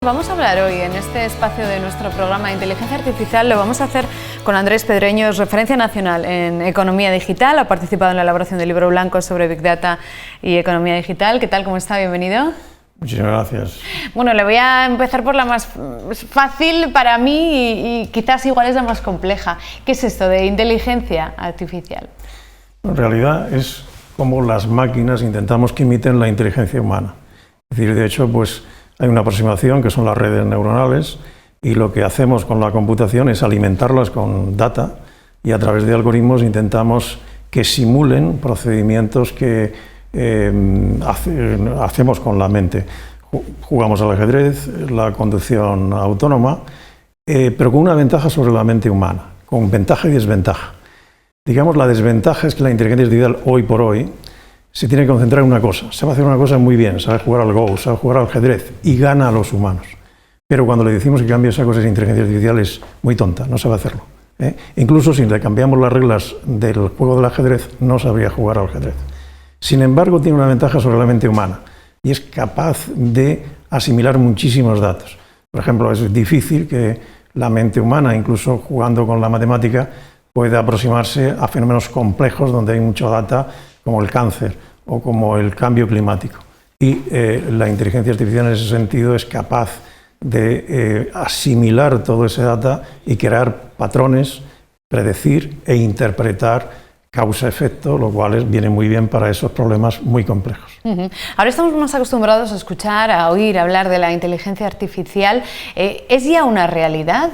Vamos a hablar hoy en este espacio de nuestro programa de inteligencia artificial. Lo vamos a hacer con Andrés Pedreño, es referencia nacional en economía digital, ha participado en la elaboración del libro blanco sobre Big Data y economía digital. ¿Qué tal? ¿Cómo está? Bienvenido. Muchísimas gracias. Bueno, le voy a empezar por la más fácil para mí y quizás igual es la más compleja. ¿Qué es esto de inteligencia artificial? En realidad es como las máquinas intentamos que imiten la inteligencia humana. Es decir, de hecho, pues hay una aproximación que son las redes neuronales y lo que hacemos con la computación es alimentarlas con data y a través de algoritmos intentamos que simulen procedimientos que hacemos con la mente. Jugamos al ajedrez, la conducción autónoma, pero con una ventaja sobre la mente humana, con ventaja y desventaja. Digamos, la desventaja es que la inteligencia artificial hoy por hoy se tiene que concentrar en una cosa, sabe hacer una cosa muy bien, sabe jugar al Go, sabe jugar al ajedrez y gana a los humanos. Pero cuando le decimos que cambie esa cosa de inteligencia artificial es muy tonta, no sabe hacerlo. Incluso si le cambiamos las reglas del juego del ajedrez, no sabría jugar al ajedrez. Sin embargo, tiene una ventaja sobre la mente humana y es capaz de asimilar muchísimos datos. Por ejemplo, es difícil que la mente humana, incluso jugando con la matemática, pueda aproximarse a fenómenos complejos donde hay mucha data, como el cáncer o como el cambio climático. Y la inteligencia artificial en ese sentido es capaz de asimilar todo ese data y crear patrones, predecir e interpretar causa-efecto, lo cual viene muy bien para esos problemas muy complejos. Ahora estamos más acostumbrados a escuchar, a oír hablar de la inteligencia artificial. ¿Es ya una realidad?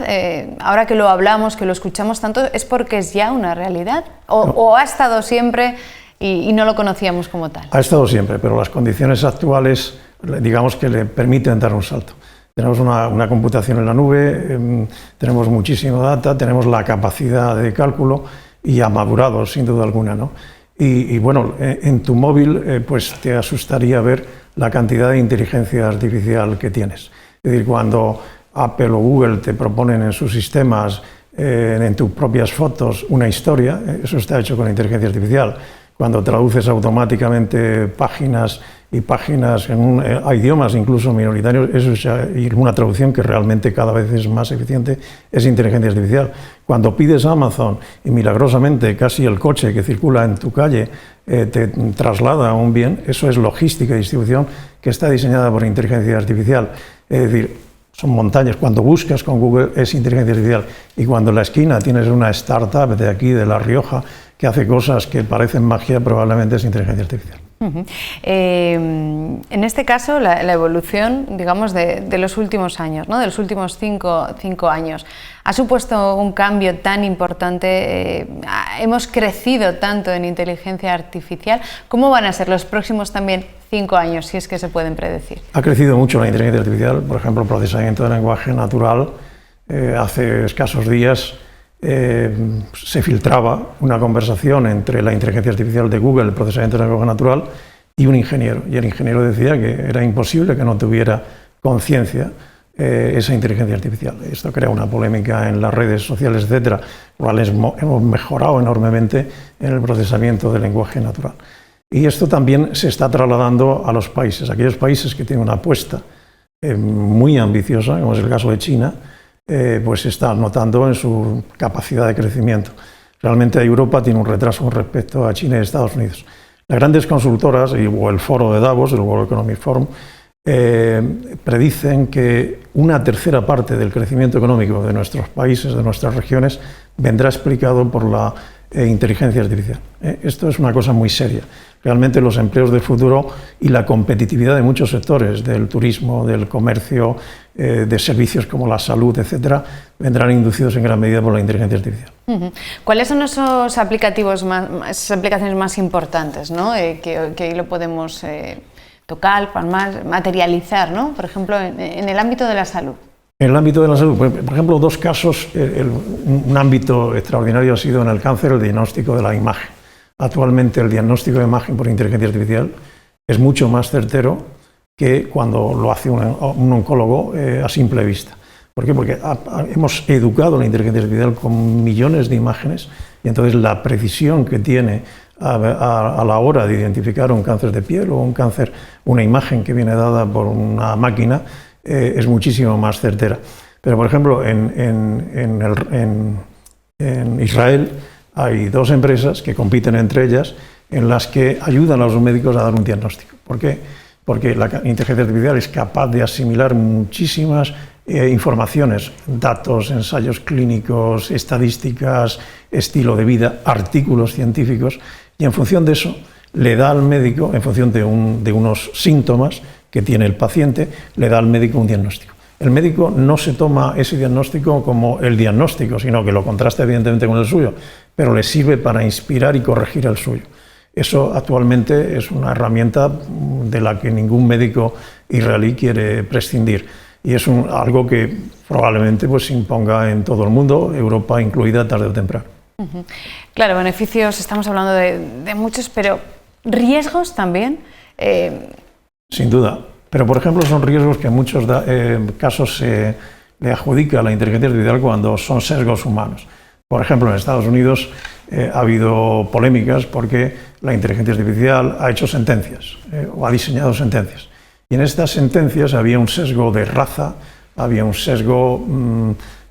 Ahora que lo hablamos, que lo escuchamos tanto, ¿es porque es ya una realidad? ¿O ha estado siempre y no lo conocíamos como tal? Ha estado siempre, pero las condiciones actuales, digamos que le permiten dar un salto. Tenemos una computación en la nube, tenemos muchísima data, tenemos la capacidad de cálculo y ha madurado, sin duda alguna, ¿no? Y bueno, en tu móvil pues te asustaría ver la cantidad de inteligencia artificial que tienes. Es decir, cuando Apple o Google te proponen en sus sistemas, en tus propias fotos, una historia, eso está hecho con inteligencia artificial. Cuando traduces automáticamente páginas y páginas a idiomas incluso minoritarios, eso es una traducción que realmente cada vez es más eficiente, es inteligencia artificial. Cuando pides a Amazon y milagrosamente casi el coche que circula en tu calle te traslada un bien, eso es logística y distribución que está diseñada por inteligencia artificial. Es decir, son montañas. Cuando buscas con Google es inteligencia artificial y cuando en la esquina tienes una startup de aquí, de La Rioja, que hace cosas que parecen magia, probablemente es inteligencia artificial. En este caso, la evolución, digamos, de los últimos años, ¿no? De los últimos cinco años, ha supuesto un cambio tan importante, hemos crecido tanto en inteligencia artificial. ¿Cómo van a ser los próximos también 5 años, si es que se pueden predecir? Ha crecido mucho la inteligencia artificial, por ejemplo, el procesamiento de lenguaje natural. Hace escasos días se filtraba una conversación entre la inteligencia artificial de Google, el procesamiento de lenguaje natural, y un ingeniero. Y el ingeniero decía que era imposible que no tuviera conciencia esa inteligencia artificial. Esto crea una polémica en las redes sociales, etcétera, lo cual hemos mejorado enormemente en el procesamiento del lenguaje natural. Y esto también se está trasladando a los países. Aquellos países que tienen una apuesta muy ambiciosa, como es el caso de China, pues se está notando en su capacidad de crecimiento. Realmente Europa tiene un retraso con respecto a China y Estados Unidos. Las grandes consultoras, o el foro de Davos, el World Economic Forum, predicen que una tercera parte del crecimiento económico de nuestros países, de nuestras regiones, vendrá explicado por la inteligencia artificial. Esto es una cosa muy seria. Realmente los empleos del futuro y la competitividad de muchos sectores, del turismo, del comercio, de servicios como la salud, etcétera, vendrán inducidos en gran medida por la inteligencia artificial. ¿Cuáles son esos esas aplicaciones más importantes, ¿no? que hoy lo podemos tocar, palmar, materializar, ¿no? Por ejemplo, en el ámbito de la salud? En el ámbito de la salud, por ejemplo, dos casos, un ámbito extraordinario ha sido en el cáncer el diagnóstico de la imagen. Actualmente el diagnóstico de imagen por inteligencia artificial es mucho más certero que cuando lo hace un oncólogo a simple vista. ¿Por qué? Porque hemos educado la inteligencia artificial con millones de imágenes y entonces la precisión que tiene a la hora de identificar un cáncer de piel o un cáncer, una imagen que viene dada por una máquina, es muchísimo más certera. Pero, por ejemplo, en Israel hay 2 empresas que compiten entre ellas en las que ayudan a los médicos a dar un diagnóstico. ¿Por qué? Porque la inteligencia artificial es capaz de asimilar muchísimas informaciones, datos, ensayos clínicos, estadísticas, estilo de vida, artículos científicos, y en función de eso le da al médico, en función de unos síntomas que tiene el paciente, le da al médico un diagnóstico. El médico no se toma ese diagnóstico como el diagnóstico, sino que lo contrasta evidentemente con el suyo, pero le sirve para inspirar y corregir el suyo. Eso actualmente es una herramienta de la que ningún médico israelí quiere prescindir, y es algo que probablemente pues, se imponga en todo el mundo, Europa incluida, tarde o temprano. Claro, beneficios, estamos hablando de muchos, pero riesgos también. Sin duda, pero por ejemplo son riesgos que en muchos casos se le adjudica a la inteligencia artificial cuando son sesgos humanos. Por ejemplo, en Estados Unidos ha habido polémicas porque la inteligencia artificial ha hecho sentencias o ha diseñado sentencias. Y en estas sentencias había un sesgo de raza, había un sesgo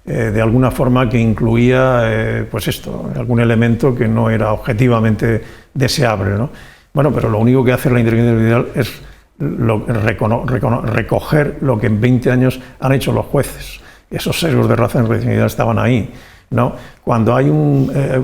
de alguna forma que incluía algún elemento que no era objetivamente deseable, ¿no? Bueno, pero lo único que hace la inteligencia artificial es recoger lo que en 20 años han hecho los jueces. Esos sesgos de raza en realidad estaban ahí, ¿no? Cuando hay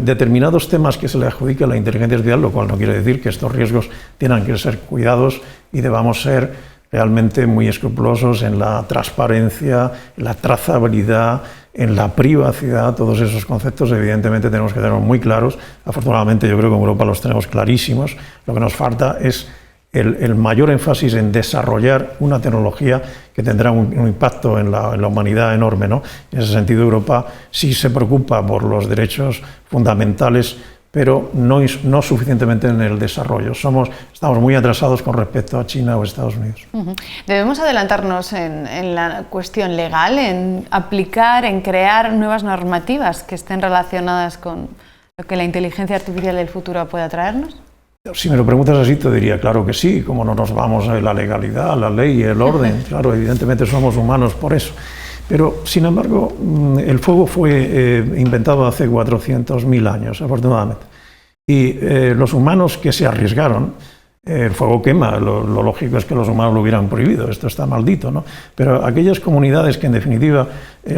determinados temas que se le adjudica a la inteligencia artificial, lo cual no quiere decir que estos riesgos tengan que ser cuidados y debamos ser realmente muy escrupulosos en la transparencia, en la trazabilidad, en la privacidad. Todos esos conceptos evidentemente tenemos que tenerlos muy claros. Afortunadamente yo creo que en Europa los tenemos clarísimos. Lo que nos falta es el mayor énfasis en desarrollar una tecnología que tendrá un impacto en la humanidad enorme, ¿no? En ese sentido, Europa sí se preocupa por los derechos fundamentales, pero no suficientemente en el desarrollo. Estamos muy atrasados con respecto a China o Estados Unidos. ¿Debemos adelantarnos en la cuestión legal, en aplicar, en crear nuevas normativas que estén relacionadas con lo que la inteligencia artificial del futuro pueda traernos? Si me lo preguntas así, te diría claro que sí, como no nos vamos a la legalidad, la ley, el orden. Claro, evidentemente somos humanos por eso. Pero, sin embargo, el fuego fue inventado hace 400.000 años, afortunadamente. Y los humanos que se arriesgaron, el fuego quema, lo lógico es que los humanos lo hubieran prohibido, esto está maldito, ¿no? Pero aquellas comunidades que en definitiva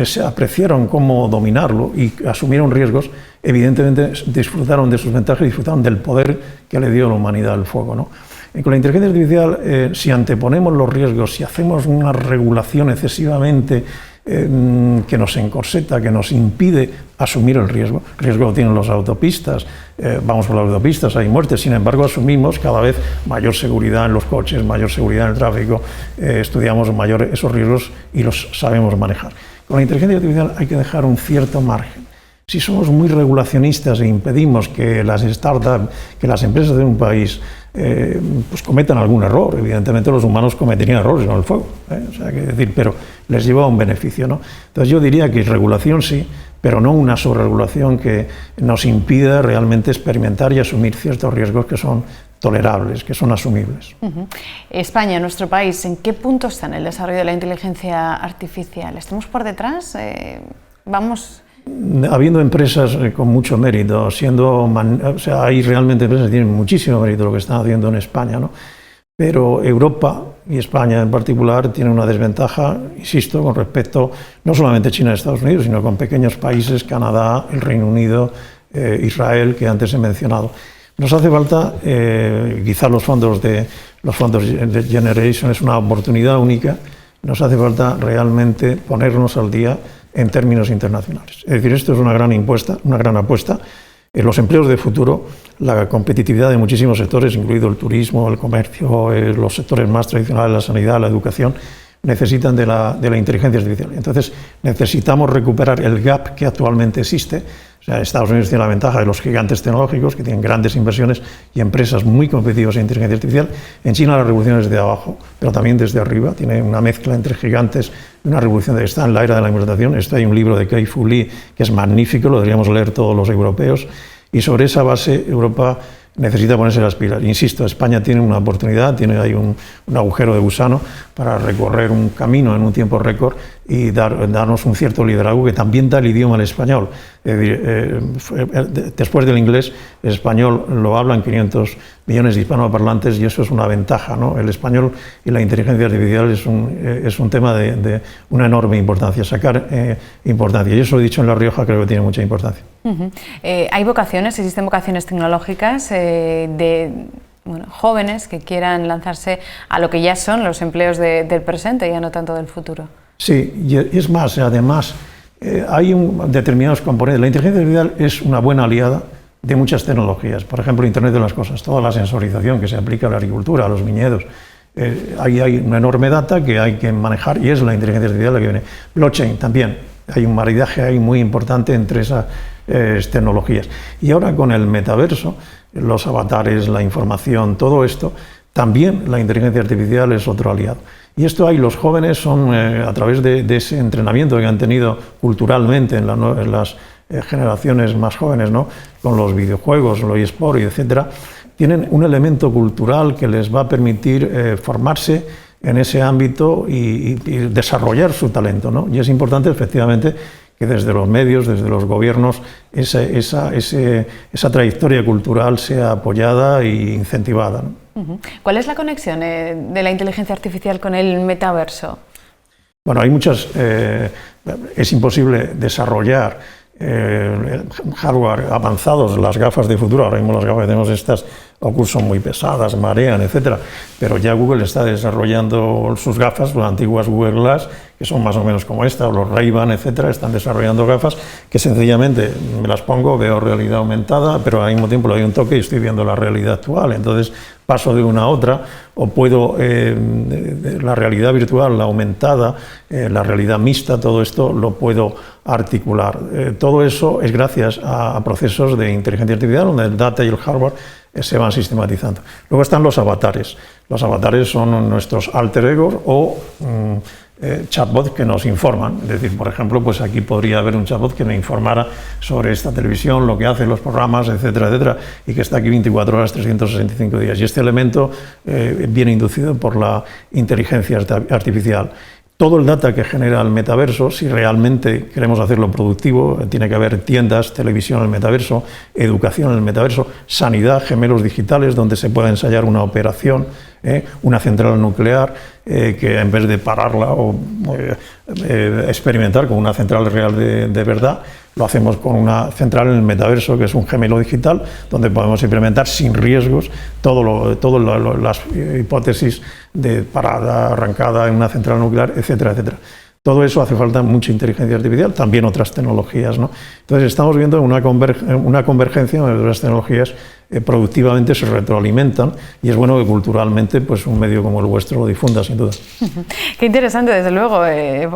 se apreciaron cómo dominarlo y asumieron riesgos, evidentemente disfrutaron de sus ventajas y disfrutaron del poder que le dio a la humanidad el fuego, ¿no? Y con la inteligencia artificial, si anteponemos los riesgos, si hacemos una regulación excesivamente que nos encorseta, que nos impide asumir el riesgo lo tienen las autopistas, vamos por las autopistas, hay muertes, sin embargo asumimos cada vez mayor seguridad en los coches, mayor seguridad en el tráfico, estudiamos esos riesgos y los sabemos manejar. Con la inteligencia artificial hay que dejar un cierto margen. Si somos muy regulacionistas e impedimos que las startups, que las empresas de un país pues cometan algún error, evidentemente los humanos cometerían errores con el fuego, o sea, pero les lleva un beneficio, ¿no? Entonces yo diría que regulación sí, pero no una sobreregulación que nos impida realmente experimentar y asumir ciertos riesgos que son tolerables, que son asumibles. España, nuestro país, ¿en qué punto está en el desarrollo de la inteligencia artificial? ¿Estamos por detrás? ¿Vamos...? Habiendo empresas con mucho mérito, hay realmente empresas que tienen muchísimo mérito lo que están haciendo en España, ¿no? Pero Europa y España en particular tienen una desventaja, insisto, con respecto no solamente a China y Estados Unidos, sino con pequeños países, Canadá, el Reino Unido, Israel, que antes he mencionado. Nos hace falta, quizás los fondos de Generation es una oportunidad única, nos hace falta realmente ponernos al día en términos internacionales. Es decir, esto es una gran apuesta. Los empleos de futuro, la competitividad de muchísimos sectores, incluido el turismo, el comercio, los sectores más tradicionales, la sanidad, la educación, necesitan de la inteligencia artificial. Entonces, necesitamos recuperar el gap que actualmente existe. O sea, Estados Unidos tiene la ventaja de los gigantes tecnológicos, que tienen grandes inversiones y empresas muy competitivas en inteligencia artificial. En China la revolución es desde abajo, pero también desde arriba. Tiene una mezcla entre gigantes, una revolución que está en la era de la implementación. Hay un libro de Kai-Fu Lee que es magnífico, lo deberíamos leer todos los europeos. Y sobre esa base, Europa necesita ponerse las pilas. Insisto, España tiene una oportunidad, tiene ahí un agujero de gusano para recorrer un camino en un tiempo récord y darnos un cierto liderazgo que también da el idioma al español. Es decir, después del inglés, el español lo hablan 500 millones de hispanoparlantes y eso es una ventaja, ¿no? El español y la inteligencia artificial es un tema de una enorme importancia, sacar importancia. Y eso, he dicho, en La Rioja creo que tiene mucha importancia. ¿Hay vocaciones, existen vocaciones tecnológicas de jóvenes que quieran lanzarse a lo que ya son los empleos del presente, ya no tanto del futuro? Sí, y es más, además, hay determinados componentes. La inteligencia artificial es una buena aliada de muchas tecnologías, por ejemplo, Internet de las Cosas, toda la sensorización que se aplica a la agricultura, a los viñedos. Ahí hay una enorme data que hay que manejar y es la inteligencia artificial la que viene. Blockchain también, hay un maridaje ahí muy importante entre esas tecnologías. Y ahora con el metaverso, los avatares, la información, todo esto, también la inteligencia artificial es otro aliado. Y esto ahí los jóvenes son, a través de ese entrenamiento que han tenido culturalmente en las generaciones más jóvenes, ¿no? Con los videojuegos, los eSports, etcétera, tienen un elemento cultural que les va a permitir formarse en ese ámbito y desarrollar su talento, ¿no? Y es importante, efectivamente, que desde los medios, desde los gobiernos, esa trayectoria cultural sea apoyada e incentivada, ¿no? ¿Cuál es la conexión de la inteligencia artificial con el metaverso? Bueno, hay muchas. Es imposible desarrollar hardware avanzados, las gafas de futuro. Ahora mismo las gafas que tenemos estas Oculus son muy pesadas, marean, etcétera, pero ya Google está desarrollando sus gafas, las antiguas Google Glass, que son más o menos como esta, o los Ray-Ban, etcétera, están desarrollando gafas que sencillamente me las pongo, veo realidad aumentada, pero al mismo tiempo le doy un toque y estoy viendo la realidad actual. Entonces paso de una a otra, o puedo, la realidad virtual, la aumentada, la realidad mixta, todo esto lo puedo articular. Todo eso es gracias a procesos de inteligencia artificial, donde el data y el hardware se van sistematizando. Luego están los avatares. Los avatares son nuestros alter egos o chatbots que nos informan. Es decir, por ejemplo, pues aquí podría haber un chatbot que me informara sobre esta televisión, lo que hacen los programas, etcétera, etcétera, y que está aquí 24 horas, 365 días. Y este elemento viene inducido por la inteligencia artificial. Todo el data que genera el metaverso, si realmente queremos hacerlo productivo, tiene que haber tiendas, televisión en el metaverso, educación en el metaverso, sanidad, gemelos digitales, donde se pueda ensayar una operación, una central nuclear, que en vez de pararla o experimentar con una central real de verdad, lo hacemos con una central en el metaverso, que es un gemelo digital, donde podemos implementar sin riesgos todas las hipótesis de parada, arrancada en una central nuclear, etcétera, etcétera. Todo eso hace falta mucha inteligencia artificial, también otras tecnologías, ¿no? Entonces estamos viendo una convergencia donde las tecnologías productivamente se retroalimentan y es bueno que culturalmente pues un medio como el vuestro lo difunda, sin duda. Qué interesante, desde luego.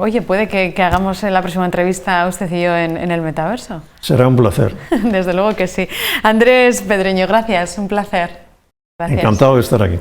Oye, ¿puede que hagamos la próxima entrevista usted y yo en el metaverso? Será un placer. Desde luego que sí. Andrés Pedreño, gracias, un placer. Gracias. Encantado de estar aquí.